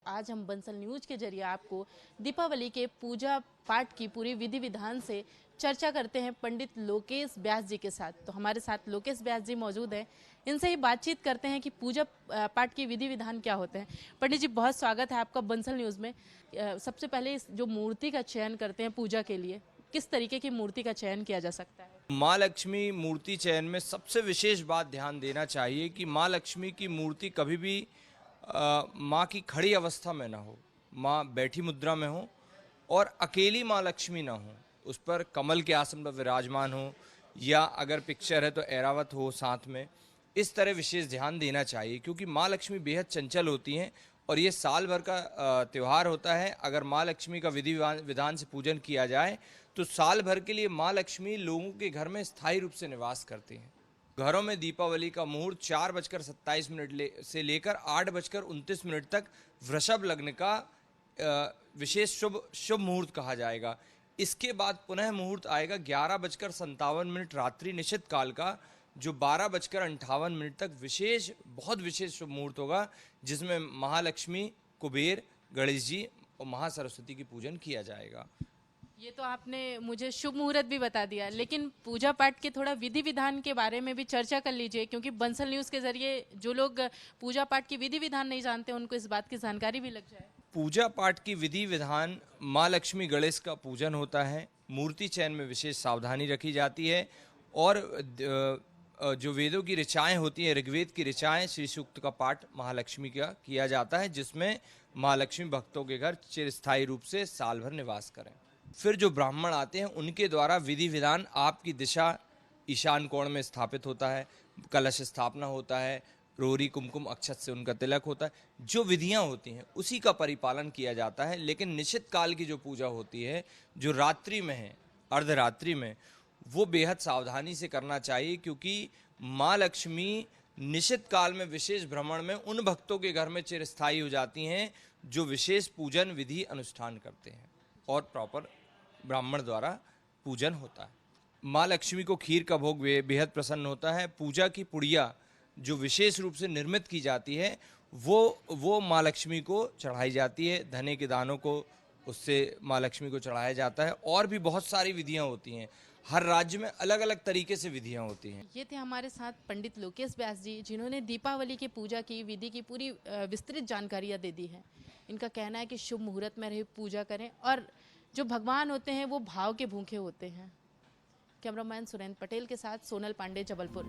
आज हम बंसल न्यूज के जरिए आपको दीपावली के पूजा पाठ की पूरी विधि विधान से चर्चा करते हैं पंडित लोकेश व्यास जी के साथ। तो हमारे साथ लोकेश व्यास जी मौजूद हैं, इनसे ही बातचीत करते हैं कि पूजा पाठ की विधि विधान क्या होते हैं। पंडित जी, बहुत स्वागत है आपका बंसल न्यूज़ में। सबसे पहले जो मूर्ति का चयन करते हैं पूजा के लिए, किस तरीके की मूर्ति का चयन किया जा सकता है? माँ लक्ष्मी मूर्ति चयन में सबसे विशेष बात ध्यान देना चाहिए कि माँ लक्ष्मी की मूर्ति कभी भी माँ की खड़ी अवस्था में ना हो, माँ बैठी मुद्रा में हो और अकेली माँ लक्ष्मी ना हो, उस पर कमल के आसन पर विराजमान हो या अगर पिक्चर है तो ऐरावत हो साथ में। इस तरह विशेष ध्यान देना चाहिए क्योंकि माँ लक्ष्मी बेहद चंचल होती हैं और ये साल भर का त्यौहार होता है। अगर माँ लक्ष्मी का विधि विधान से पूजन किया जाए तो साल भर के लिए माँ लक्ष्मी लोगों के घर में स्थायी रूप से निवास करती हैं। घरों में दीपावली का मुहूर्त 4:27 से लेकर 8:29 तक वृषभ लग्न का विशेष शुभ मुहूर्त कहा जाएगा। इसके बाद पुनः मुहूर्त आएगा 11:57 रात्रि निश्चित काल का, जो 12:58 तक बहुत विशेष शुभ मुहूर्त होगा, जिसमें महालक्ष्मी, कुबेर, गणेश जी और महासरस्वती की पूजन किया जाएगा। ये तो आपने मुझे शुभ मुहूर्त भी बता दिया, लेकिन पूजा पाठ के थोड़ा विधि विधान के बारे में भी चर्चा कर लीजिए, क्योंकि बंसल न्यूज़ के जरिए जो लोग पूजा पाठ की विधि विधान नहीं जानते उनको इस बात की जानकारी भी लग जाए। पूजा पाठ की विधि विधान, माँ लक्ष्मी गणेश का पूजन होता है। मूर्ति चयन में विशेष सावधानी रखी जाती है और जो वेदों की ऋचाएँ होती हैं, ऋग्वेद की ऋचाएँ, श्री सूक्त का पाठ महालक्ष्मी का किया जाता है, जिसमें महालक्ष्मी भक्तों के घर चिरस्थायी रूप से साल भर निवास करें। फिर जो ब्राह्मण आते हैं उनके द्वारा विधि विधान आपकी दिशा ईशान कोण में स्थापित होता है, कलश स्थापना होता है, रोरी कुमकुम अक्षत से उनका तिलक होता है। जो विधियां होती हैं उसी का परिपालन किया जाता है। लेकिन निश्चित काल की जो पूजा होती है, जो रात्रि में है, अर्धरात्रि में, वो बेहद सावधानी से करना चाहिए, क्योंकि माँ लक्ष्मी निश्चित काल में विशेष भ्रमण में उन भक्तों के घर में चिरस्थायी हो जाती हैं जो विशेष पूजन विधि अनुष्ठान करते हैं और प्रॉपर ब्राह्मण द्वारा पूजन होता है। माँ लक्ष्मी को खीर का भोग बेहद प्रसन्न होता है। पूजा की पुड़िया जो विशेष रूप से निर्मित की जाती है वो माँ लक्ष्मी को चढ़ाई जाती है। धने के दानों को उससे माँ लक्ष्मी को चढ़ाया जाता है। और भी बहुत सारी विधियाँ होती हैं, हर राज्य में अलग अलग तरीके से विधियाँ होती हैं। ये थे हमारे साथ पंडित लोकेश व्यास जी, जिन्होंने दीपावली की पूजा की विधि की पूरी विस्तृत जानकारियाँ दे दी हैं। इनका कहना है कि शुभ मुहूर्त में रहे पूजा करें और जो भगवान होते हैं वो भाव के भूखे होते हैं। कैमरामैन सुरेंद्र पटेल के साथ सोनल पांडे, जबलपुर।